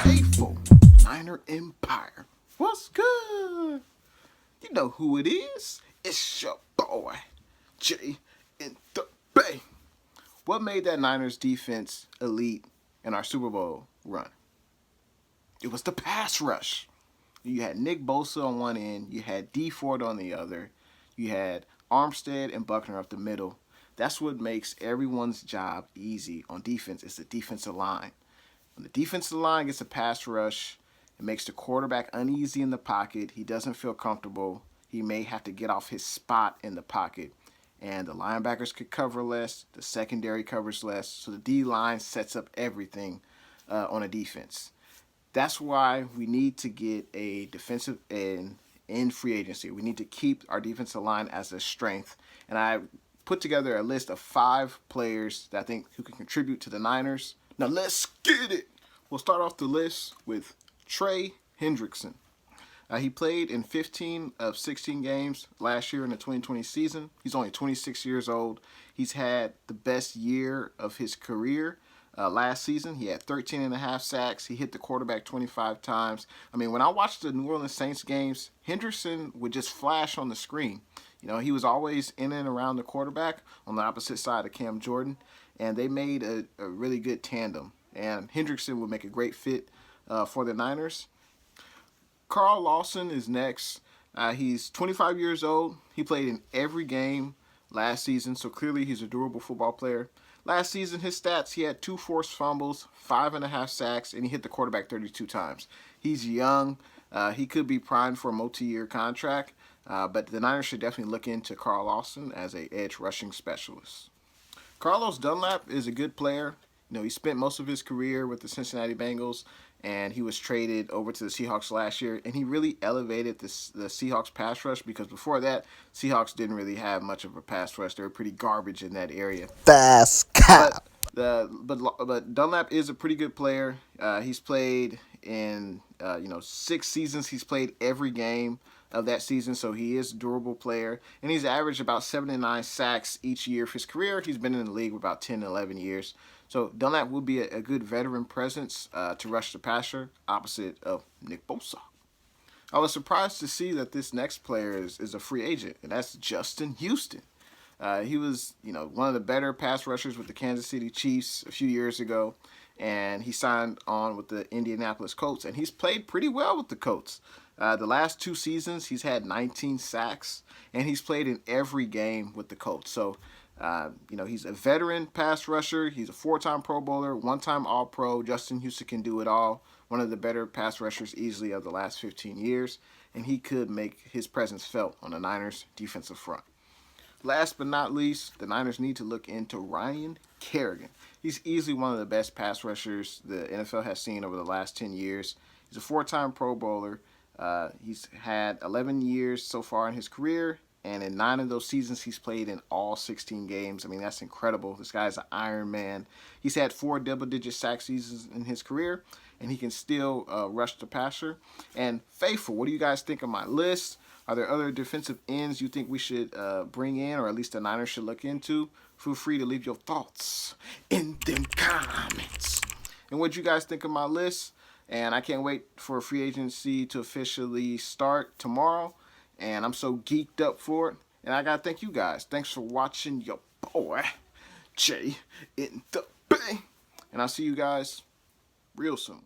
Faithful Niner Empire. What's good? You know who it is. It's your boy, Jay in the Bay. What made that Niners defense elite in our Super Bowl run? It was the pass rush. You had Nick Bosa on one end, you had D Ford on the other, you had Armstead and Buckner up the middle. That's what makes everyone's job easy on defense. It's the defensive line. When the defensive line gets a pass rush, it makes the quarterback uneasy in the pocket. He doesn't feel comfortable. He may have to get off his spot in the pocket. And the linebackers could cover less. The secondary covers less. So the D-line sets up everything on a defense. That's why we need to get a defensive end in free agency. We need to keep our defensive line as a strength. And I put together a list of 5 players that I think who can contribute to the Niners. Now let's get it. We'll start off the list with Trey Hendrickson. He played in 15 of 16 games last year in the 2020 season. He's only 26 years old. He's had the best year of his career. Last season, he had 13 and a half sacks. He hit the quarterback 25 times. I mean, when I watched the New Orleans Saints games, Hendrickson would just flash on the screen. You know, he was always in and around the quarterback on the opposite side of Cam Jordan, and they made a really good tandem. And Hendrickson would make a great fit for the Niners. Carl Lawson is next. He's 25 years old. He played in every game last season, so clearly he's a durable football player. Last season, his stats, he had 2 forced fumbles, 5.5 sacks, and he hit the quarterback 32 times. He's young. He could be primed for a multi-year contract, but the Niners should definitely look into Carl Lawson as an edge rushing specialist. Carlos Dunlap is a good player. You know, he spent most of his career with the Cincinnati Bengals, and he was traded over to the Seahawks last year, and he really elevated the Seahawks pass rush because before that, Seahawks didn't really have much of a pass rush. They were pretty garbage in that area. Fast cap. But Dunlap is a pretty good player. He's played in 6 seasons. He's played every game of that season, so he is a durable player, and he's averaged about 7 to 9 sacks each year of his career. He's been in the league for about 10 to 11 years. So Dunlap will be a good veteran presence to rush the passer, opposite of Nick Bosa. I was surprised to see that this next player is a free agent, and that's Justin Houston. He was, one of the better pass rushers with the Kansas City Chiefs a few years ago, and he signed on with the Indianapolis Colts, and he's played pretty well with the Colts. The last 2 seasons, he's had 19 sacks, and he's played in every game with the Colts. So, he's a veteran pass rusher. He's a 4-time Pro Bowler, 1-time All-Pro. Justin Houston can do it all. One of the better pass rushers easily of the last 15 years, and he could make his presence felt on the Niners' defensive front. Last but not least, the Niners need to look into Ryan Kerrigan. He's easily one of the best pass rushers the NFL has seen over the last 10 years. He's a 4-time Pro Bowler. He's had 11 years so far in his career, and in 9 of those seasons, he's played in all 16 games. I mean, that's incredible. This guy's an Iron Man. He's had 4 double-digit sack seasons in his career, and he can still rush the passer. And faithful, what do you guys think of my list? Are there other defensive ends you think we should bring in, or at least the Niners should look into? Feel free to leave your thoughts in them comments. And what you guys think of my list? And I can't wait for free agency to officially start tomorrow. And I'm so geeked up for it. And I got to thank you guys. Thanks for watching your boy, Jay in the Bay. And I'll see you guys real soon.